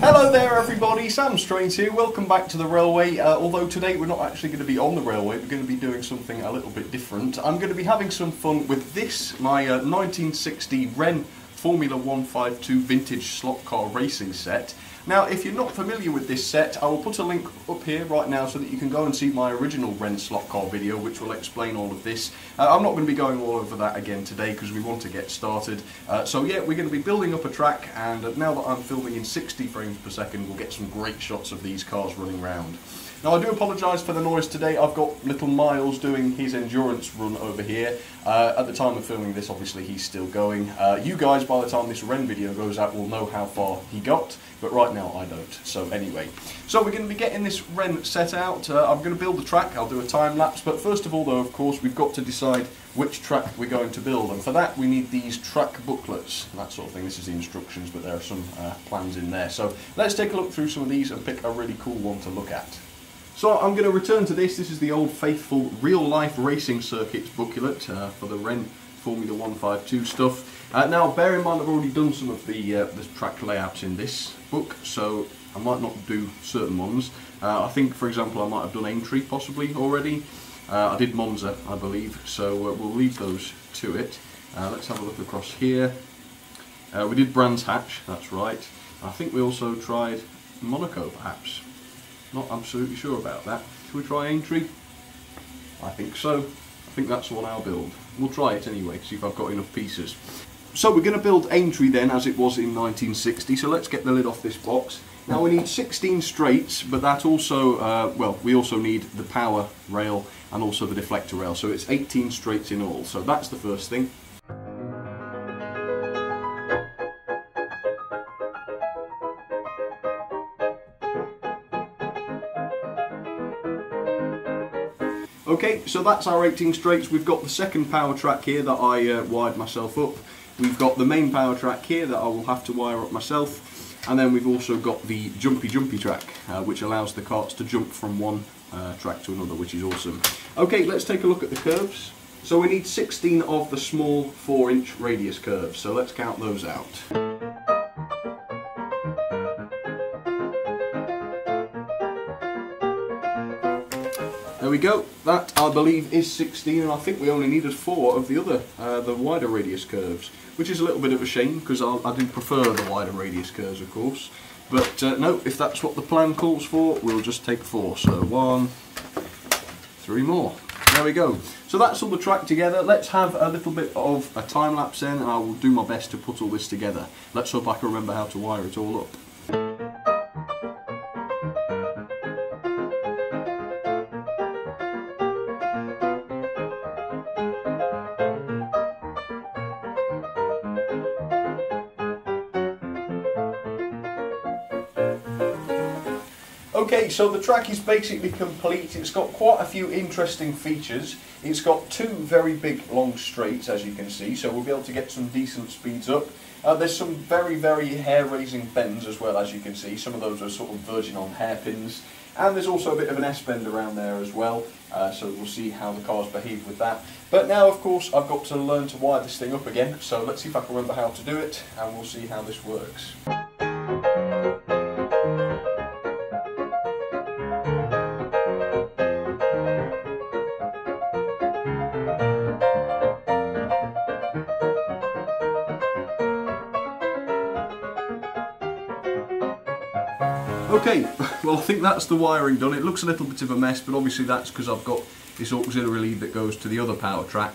Hello there everybody, Sam Strains here, welcome back to the railway. Although today we're not actually going to be on the railway, we're going to be doing something a little bit different. I'm going to be having some fun with this, my 1960 Wrenn Formula 152 vintage slot car racing set. Now if you're not familiar with this set, I will put a link up here right now so that you can go and see my original Wrenn slot car video which will explain all of this. I'm not going to be going all over that again today because we want to get started. So yeah, we're going to be building up a track, and now that I'm filming in 60 frames per second we'll get some great shots of these cars running around. Now I do apologise for the noise today. I've got little Miles doing his endurance run over here. At the time of filming this obviously he's still going. You guys by the time this Wrenn video goes out will know how far he got, but right now I don't. So anyway, so we're going to be getting this Wrenn set out. I'm going to build the track, I'll do a time lapse, but first of all though of course we've got to decide which track we're going to build, and for that we need these track booklets and that sort of thing. This is the instructions but there are some plans in there. So let's take a look through some of these and pick a really cool one to look at. So I'm going to return to this. This is the old faithful real-life racing circuits booklet for the Wrenn Formula 152 stuff. Now bear in mind I've already done some of the track layouts in this book, so I might not do certain ones. I think for example I might have done Aintree possibly already. I did Monza I believe, so we'll leave those to it. Let's have a look across here. We did Brands Hatch, that's right. I think we also tried Monaco perhaps. Not absolutely sure about that. Should we try Aintree? I think so. I think that's the one I'll build. We'll try it anyway, see if I've got enough pieces. So we're going to build Aintree then as it was in 1960, so let's get the lid off this box. Now we need 16 straights, but that also, well, we also need the power rail and also the deflector rail, so it's 18 straights in all, so that's the first thing. Okay, so that's our 18 straights. We've got the second power track here that I wired myself up. We've got the main power track here that I will have to wire up myself. And then we've also got the jumpy track, which allows the carts to jump from one track to another, which is awesome. Okay, let's take a look at the curves. So we need 16 of the small 4-inch radius curves, so let's count those out. There we go, that I believe is 16, and I think we only needed 4 of the other, the wider radius curves, which is a little bit of a shame because I do prefer the wider radius curves of course, but no, if that's what the plan calls for, we'll just take 4, so 1, 3 more, there we go. So that's all the track together. Let's have a little bit of a time lapse then, and I will do my best to put all this together. Let's hope I can remember how to wire it all up. Okay, so the track is basically complete. It's got quite a few interesting features. It's got 2 very big long straights as you can see, so we'll be able to get some decent speeds up. There's some very hair-raising bends as well, as you can see. Some of those are sort of verging on hairpins, and there's also a bit of an S-bend around there as well, so we'll see how the cars behave with that. But now of course I've got to learn to wire this thing up again, so let's see if I can remember how to do it, and we'll see how this works. Okay, well I think that's the wiring done. It looks a little bit of a mess, but obviously that's because I've got this auxiliary lead that goes to the other power track,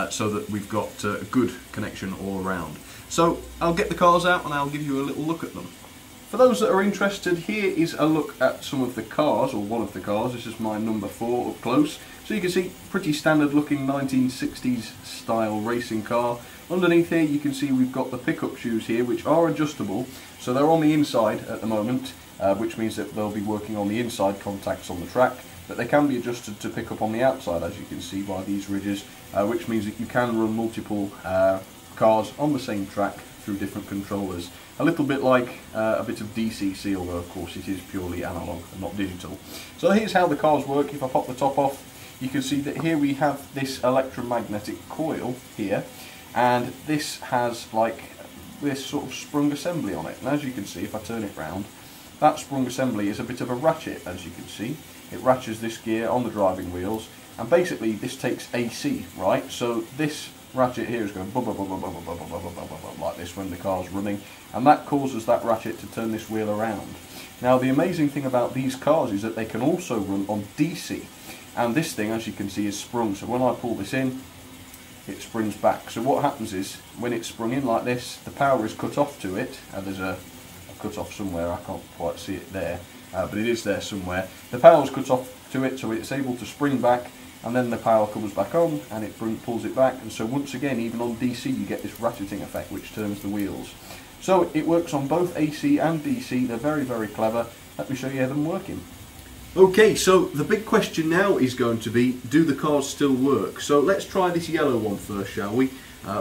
so that we've got a good connection all around. So I'll get the cars out and I'll give you a little look at them. For those that are interested, here is a look at some of the cars, or one of the cars. This is my number 4 up close. So you can see, pretty standard looking 1960s style racing car. Underneath here you can see we've got the pickup shoes here, which are adjustable. So they're on the inside at the moment, which means that they'll be working on the inside contacts on the track, but they can be adjusted to pick up on the outside, as you can see by these ridges, which means that you can run multiple cars on the same track through different controllers. A little bit like a bit of DCC, although of course it is purely analog and not digital. So here's how the cars work. If I pop the top off, you can see that here we have this electromagnetic coil here, and this has like this sort of sprung assembly on it. And as you can see, if I turn it round, that sprung assembly is a bit of a ratchet, as you can see. It ratchets this gear on the driving wheels, and basically this takes AC, right? So this ratchet here is going like this when the car's running, and that causes that ratchet to turn this wheel around. Now the amazing thing about these cars is that they can also run on DC, and this thing, as you can see, is sprung. So when I pull this in, it springs back. So what happens is, when it's sprung in like this, the power is cut off to it, and there's a cut off somewhere, I can't quite see it there, but it is there somewhere. The power is cut off to it, so it's able to spring back, and then the power comes back on and it pulls it back, and so once again, even on DC, you get this ratcheting effect which turns the wheels. So it works on both AC and DC. They're very, very clever. Let me show you them working. Okay, so the big question now is going to be, do the cars still work? So let's try this yellow one first, shall we?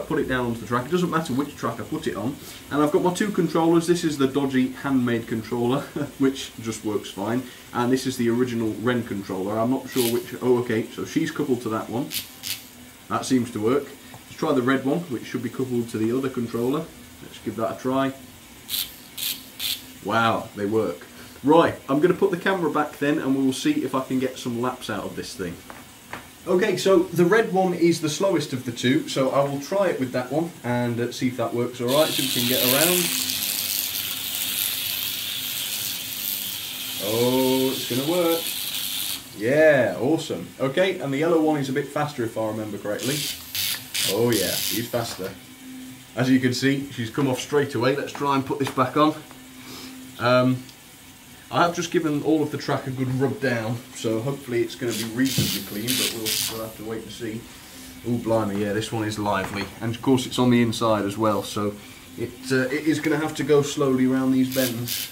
Put it down onto the track. It doesn't matter which track I put it on. And I've got my two controllers. This is the dodgy handmade controller, which just works fine. And this is the original Wrenn controller. I'm not sure which... Oh, okay, so she's coupled to that one. That seems to work. Let's try the red one, which should be coupled to the other controller. Let's give that a try. Wow, they work. Right, I'm going to put the camera back then, and we'll see if I can get some laps out of this thing. Okay, so the red one is the slowest of the two, so I will try it with that one and see if that works alright, so we can get around. Oh, it's going to work. Yeah, awesome. Okay, and the yellow one is a bit faster if I remember correctly. Oh yeah, she's faster. As you can see, she's come off straight away. Let's try and put this back on. I have just given all of the track a good rub down, so hopefully it's going to be reasonably clean, but we'll have to wait and see. Oh blimey, yeah, this one is lively, and of course it's on the inside as well, so it is going to have to go slowly around these bends.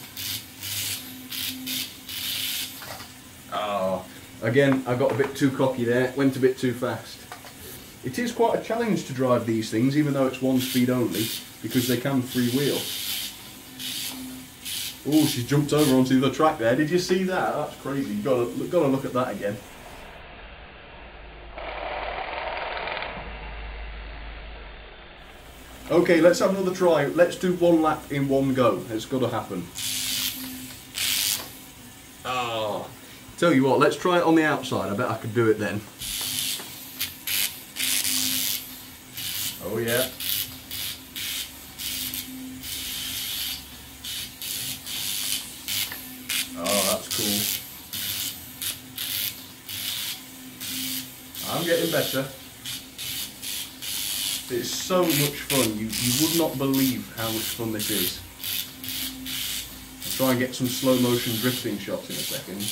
Oh, again, I got a bit too cocky there, went a bit too fast. It is quite a challenge to drive these things, even though it's one speed only, because they can freewheel. Oh, she's jumped over onto the track there. Did you see that? That's crazy. You've got to look at that again. Okay, let's have another try. Let's do one lap in one go. It's got to happen. Oh, tell you what, let's try it on the outside. I bet I could do it then. Oh yeah. Oh, that's cool. I'm getting better. It's so much fun. You would not believe how much fun this is. I'll try and get some slow motion drifting shots in a second.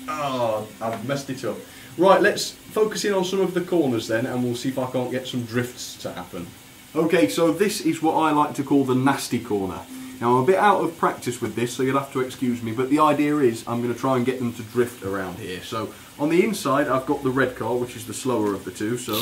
Oh, I've messed it up. Right, let's focus in on some of the corners then, and we'll see if I can't get some drifts to happen. Okay, so this is what I like to call the nasty corner. Now I'm a bit out of practice with this, so you'll have to excuse me, but the idea is I'm going to try and get them to drift around here. So on the inside I've got the red car, which is the slower of the two, so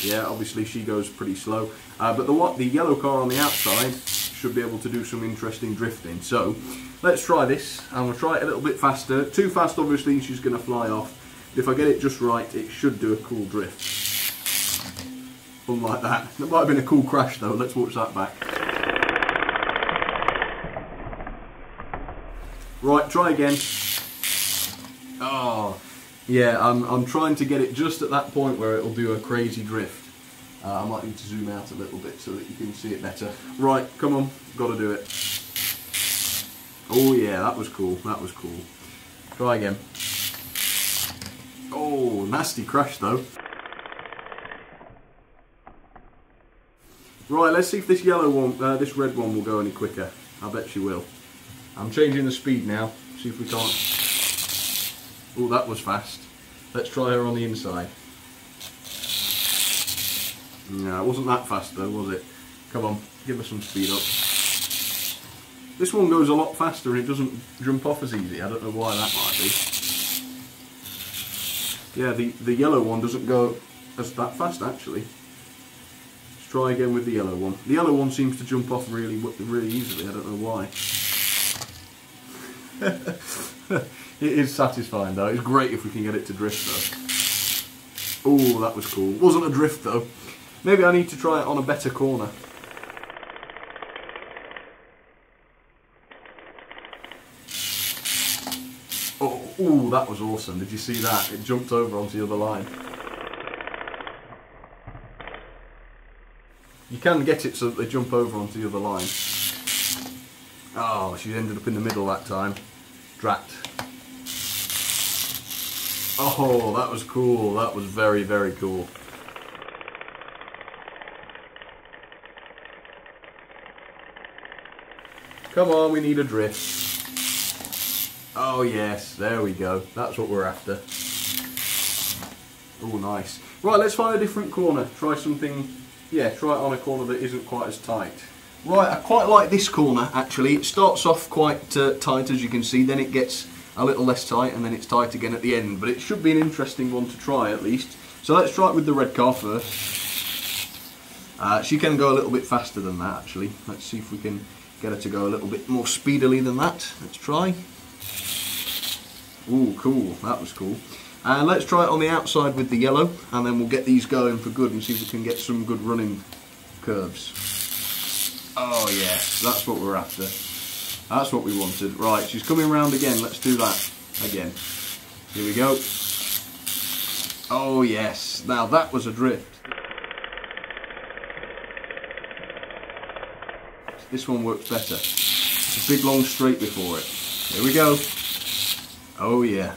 yeah, obviously she goes pretty slow. But the yellow car on the outside should be able to do some interesting drifting. So let's try this. I'm going to try it a little bit faster. Too fast obviously she's going to fly off. But if I get it just right, it should do a cool drift. Like that. That might have been a cool crash though. Let's watch that back. Right, try again. Oh, yeah. I'm trying to get it just at that point where it'll do a crazy drift. I might need to zoom out a little bit so that you can see it better. Right, come on, got to do it. Oh yeah, that was cool. That was cool. Try again. Oh, nasty crash though. Right, let's see if this yellow one, this red one will go any quicker. I bet she will. I'm changing the speed now, see if we can't... Oh, that was fast. Let's try her on the inside. No, it wasn't that fast though, was it? Come on, give her some speed up. This one goes a lot faster and it doesn't jump off as easy. I don't know why that might be. Yeah, the yellow one doesn't go as that fast actually. Try again with the yellow one. The yellow one seems to jump off really easily. I don't know why. It is satisfying though. It's great if we can get it to drift though. Oh, that was cool. Wasn't a drift though. Maybe I need to try it on a better corner. Oh, ooh, that was awesome. Did you see that? It jumped over onto the other line. You can get it so that they jump over onto the other line. Oh, she ended up in the middle that time. Drat. Oh, that was cool. That was very, very cool. Come on, we need a drift. Oh yes, there we go. That's what we're after. Oh, nice. Right, let's find a different corner. Try something, yeah, try it on a corner that isn't quite as tight. Right, I quite like this corner actually. It starts off quite tight, as you can see, then it gets a little less tight and then it's tight again at the end. But it should be an interesting one to try at least. So let's try it with the red car first. She can go a little bit faster than that actually. Let's see if we can get her to go a little bit more speedily than that. Let's try. Ooh, cool. That was cool. And let's try it on the outside with the yellow, and then we'll get these going for good and see if we can get some good running curves. Oh yeah, that's what we're after. That's what we wanted. Right, she's coming round again. Let's do that again. Here we go. Oh yes, now that was a drift. This one works better. It's a big long straight before it. Here we go. Oh yeah.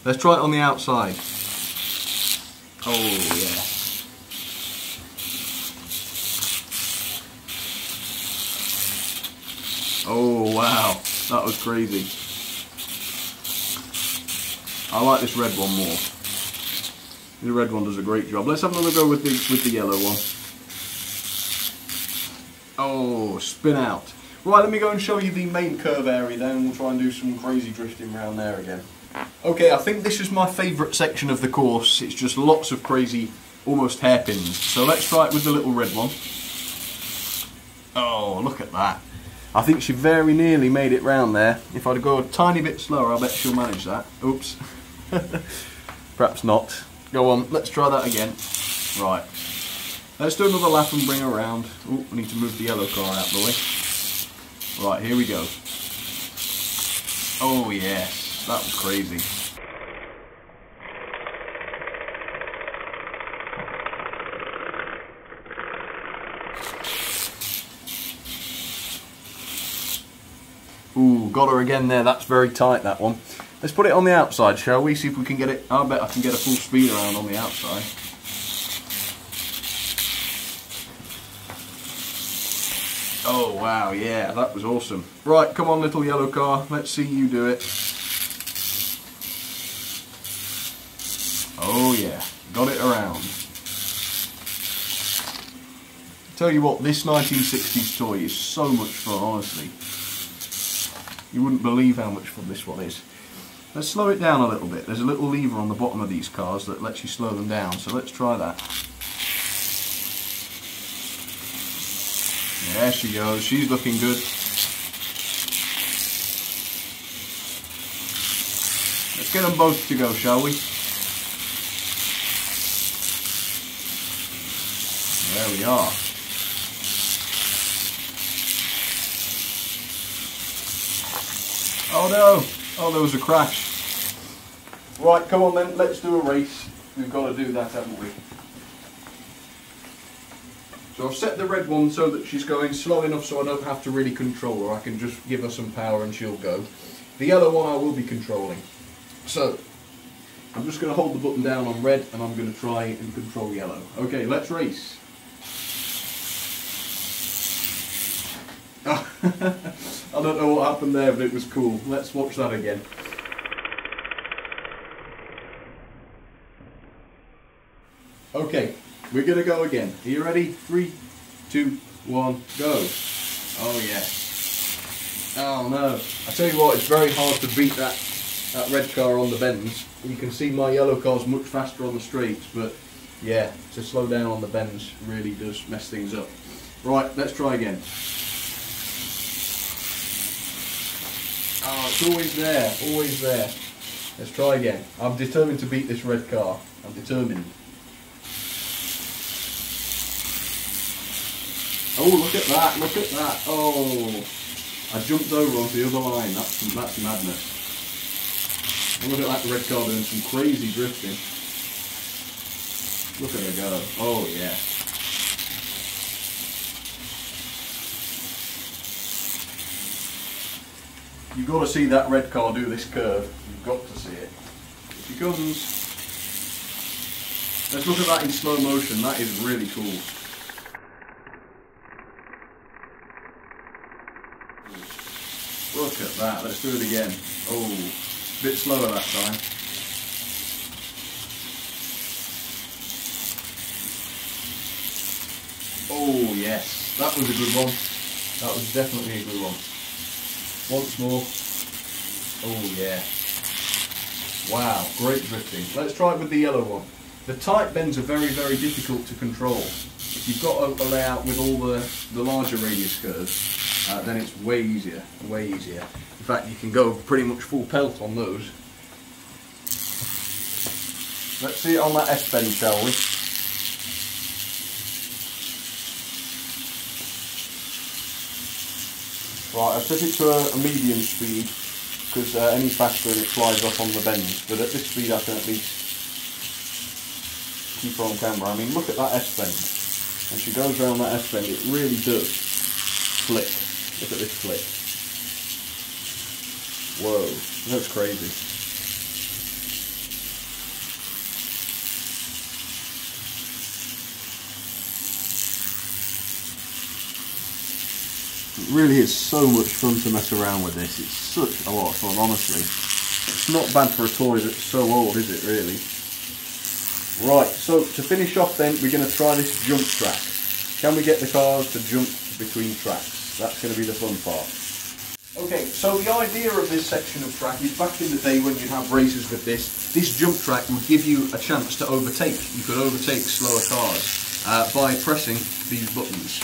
Let's try it on the outside. Oh yeah. Oh wow, that was crazy. I like this red one more. The red one does a great job. Let's have another go with the yellow one. Oh, spin out. Right, let me go and show you the main curve area then, and we'll try and do some crazy drifting around there again. Okay, I think this is my favourite section of the course. It's just lots of crazy, almost hairpins. So let's try it with the little red one. Oh, look at that. I think she very nearly made it round there. If I'd go a tiny bit slower, I bet she'll manage that. Oops. Perhaps not. Go on, let's try that again. Right. Let's do another lap and bring her around. Oh, we need to move the yellow car out of the way. Right, here we go. Oh yes, that was crazy. Ooh, got her again there. That's very tight, that one. Let's put it on the outside, shall we? See if we can get it. I bet I can get a full speed around on the outside. Oh wow, yeah, that was awesome. Right, come on little yellow car, let's see you do it. Oh yeah, got it around. Tell you what, this 1960s toy is so much fun, honestly. You wouldn't believe how much fun this one is. Let's slow it down a little bit. There's a little lever on the bottom of these cars that lets you slow them down, so let's try that. There she goes, she's looking good. Let's get them both to go, shall we? There we are. Oh no! Oh, there was a crash. Right, come on then, let's do a race. We've got to do that, haven't we? So I've set the red one so that she's going slow enough so I don't have to really control her. I can just give her some power and she'll go. The yellow one I will be controlling. So, I'm just going to hold the button down on red and I'm going to try and control yellow. Okay, let's race. I don't know what happened there, but it was cool. Let's watch that again. Okay, we're going to go again. Are you ready? 3, 2, 1, go. Oh yeah. Oh no. I tell you what, it's very hard to beat that red car on the bends. You can see my yellow car's much faster on the straights, but yeah, to slow down on the bends really does mess things up. Right, let's try again. Oh, it's always there, always there. Let's try again. I'm determined to beat this red car. I'm determined. Oh, look at that, look at that. Oh, I jumped over onto the other line. That's madness. And look at that red car doing some crazy drifting. Look at her go. Oh, yeah. You've got to see that red car do this curve. You've got to see it. Here she comes. Let's look at that in slow motion. That is really cool. Look at that. Let's do it again. Oh, a bit slower that time. Oh, yes. That was a good one. That was definitely a good one. Once more. Oh, yeah. Wow, great drifting. Let's try it with the yellow one. The tight bends are very, very difficult to control. If you've got a layout with all the larger radius curves, then it's way easier, way easier. In fact, you can go pretty much full pelt on those. Let's see it on that S-bend, shall we? Right, I've set it to a medium speed, because any faster and it flies off on the bends, but at this speed I can at least keep her on camera. I mean, look at that S-bend. When she goes around that S-bend, it really does flick. Look at this flick. Whoa, that's crazy. It really is so much fun to mess around with this. It's such a lot of fun, honestly. It's not bad for a toy that's so old, is it, really? Right, so to finish off then, we're going to try this jump track. Can we get the cars to jump between tracks? That's going to be the fun part. Okay, so the idea of this section of track is back in the day when you'd have races with this jump track would give you a chance to overtake. You could overtake slower cars by pressing these buttons.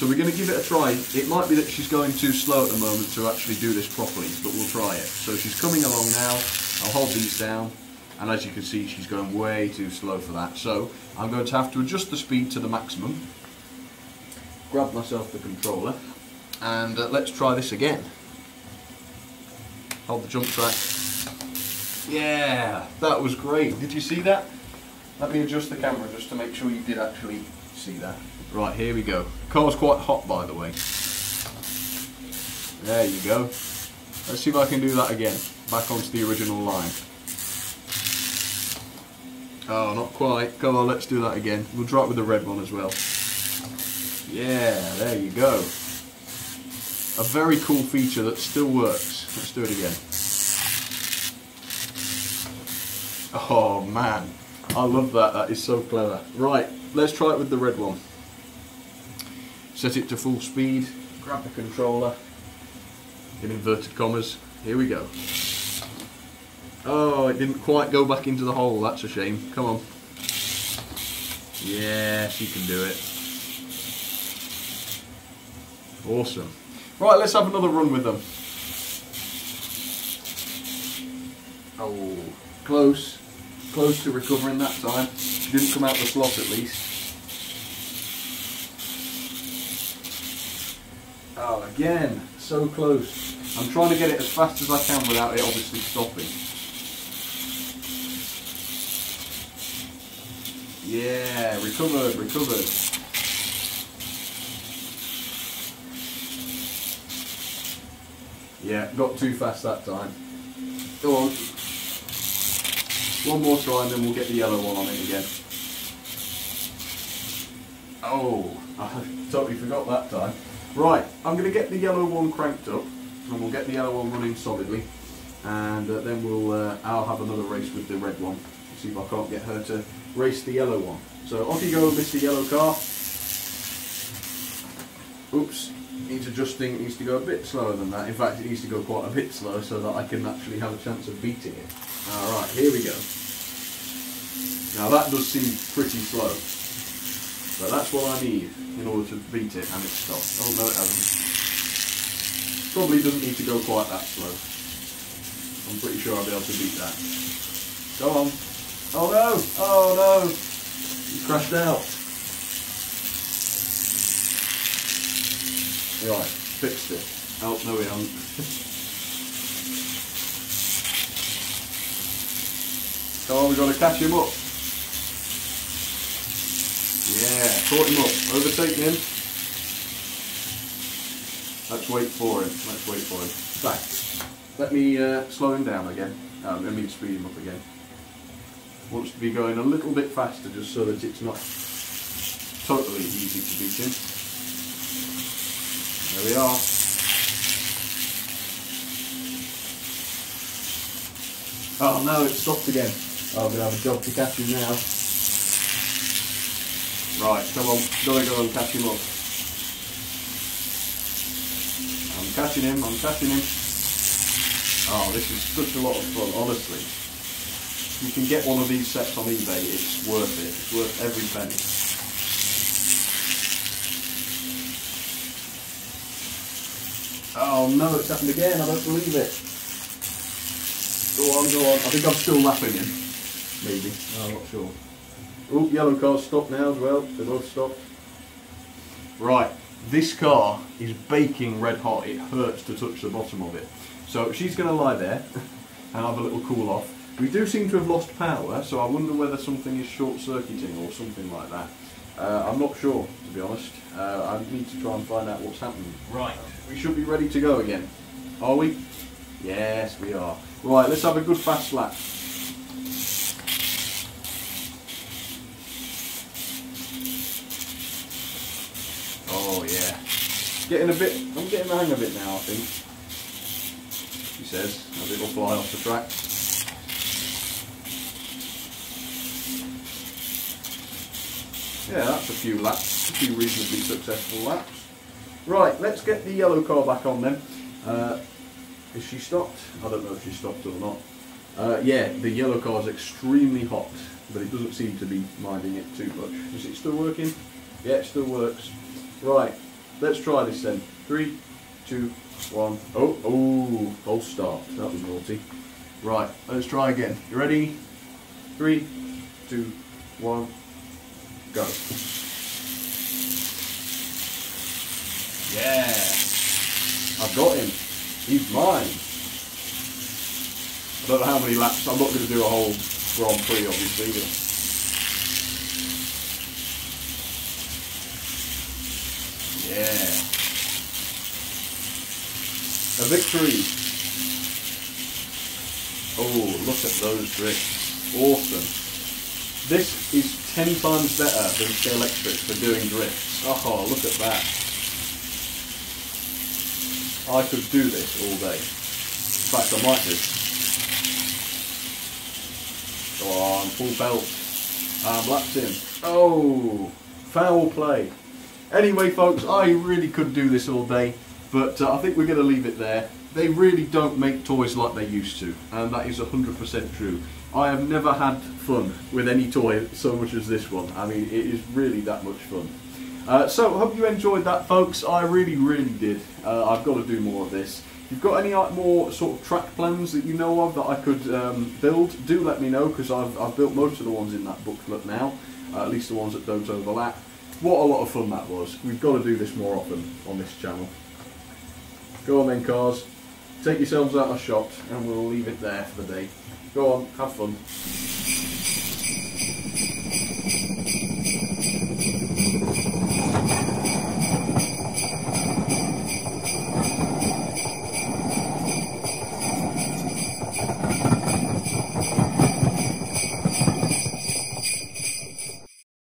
So we're going to give it a try. It might be that she's going too slow at the moment to actually do this properly, but we'll try it. So she's coming along now. I'll hold these down, and as you can see, she's going way too slow for that. So I'm going to have to adjust the speed to the maximum, grab myself the controller, and let's try this again. Hold the jump track. Yeah, that was great. Did you see that? Let me adjust the camera just to make sure you did actually see that. Right, here we go. Car's quite hot, by the way. There you go. Let's see if I can do that again. Back onto the original line. Oh, not quite. Come on, let's do that again. We'll try it with the red one as well. Yeah, there you go. A very cool feature that still works. Let's do it again. Oh man, I love that. That is so clever. Right, let's try it with the red one. Set it to full speed, grab the controller, in inverted commas, here we go. Oh, it didn't quite go back into the hole, that's a shame. Come on. Yeah, she can do it. Awesome. Right, let's have another run with them. Oh, close. Close to recovering that time. She didn't come out the slot at least. Oh, again, so close. I'm trying to get it as fast as I can without it obviously stopping. Yeah, recovered, recovered. Yeah, got too fast that time. Go on. One more try and then we'll get the yellow one on it again. Oh, I totally forgot that time. Right, I'm going to get the yellow one cranked up and we'll get the yellow one running solidly, and then I'll have another race with the red one. See if I can't get her to race the yellow one. So off you go, Mr. Yellow Car. Oops, needs adjusting, it needs to go a bit slower than that. In fact, it needs to go quite a bit slower so that I can actually have a chance of beating it. Alright, here we go. Now that does seem pretty slow, but that's what I need in order to beat it, and it stopped. Oh no, it hasn't. Probably doesn't need to go quite that slow. I'm pretty sure I'll be able to beat that. Go on. Oh no! Oh no! You crashed out. Right, fixed it. Oh, no we haven't. Come on, we've got to catch him up. Yeah, caught him up. Overtake him. Let's wait for him. Let's wait for him. Back. Let me slow him down again. Let me speed him up again. Wants to be going a little bit faster just so that it's not totally easy to beat him. There we are. Oh no, it stopped again. Oh, I'm going to have a job to catch him now. Right, come on, gotta go and catch him up. I'm catching him, I'm catching him. Oh, this is such a lot of fun, honestly. You can get one of these sets on eBay, it's worth it. It's worth every penny. Oh no, it's happened again, I don't believe it. Go on, go on. I think I'm still lapping him. Maybe, I'm not sure. Oh, yellow car's stopped now as well. They both stopped. Right, this car is baking red hot. It hurts to touch the bottom of it. So she's going to lie there and have a little cool off. We do seem to have lost power, so I wonder whether something is short-circuiting or something like that. I'm not sure, to be honest. I need to try and find out what's happening. Right, we should be ready to go again. Are we? Yes, we are. Right, let's have a good fast lap. Oh yeah. I'm getting the hang of it now, I think. She says, as it will fly off the track. Yeah, that's a few laps, a few reasonably successful laps. Right, let's get the yellow car back on then. Is she stopped? I don't know if she's stopped or not. Yeah, the yellow car is extremely hot, but it doesn't seem to be minding it too much. Is it still working? Yeah, it still works. Right, let's try this then. 3, 2, 1. Oh, false start. That was naughty. Right, let's try again. You ready? 3, 2, 1, go. Yeah, I've got him. He's mine. I don't know how many laps. I'm not going to do a whole Grand Prix, obviously. But yeah. A victory. Oh, look at those drifts. Awesome. This is 10 times better than the electric for doing drifts. Oh, look at that. I could do this all day. In fact, I might do. Go on, full belt. I'm lapped in. Oh, foul play. Anyway, folks, I really could do this all day, but I think we're going to leave it there. They really don't make toys like they used to, and that is 100% true. I have never had fun with any toy so much as this one. I mean, it is really that much fun. So, I hope you enjoyed that, folks. I really, really did. I've got to do more of this. If you've got any more sort of track plans that you know of that I could build, do let me know, because I've built most of the ones in that booklet now, at least the ones that don't overlap. What a lot of fun that was. We've got to do this more often on this channel. Go on then, cars. Take yourselves out of shot, and we'll leave it there for the day. Go on, have fun.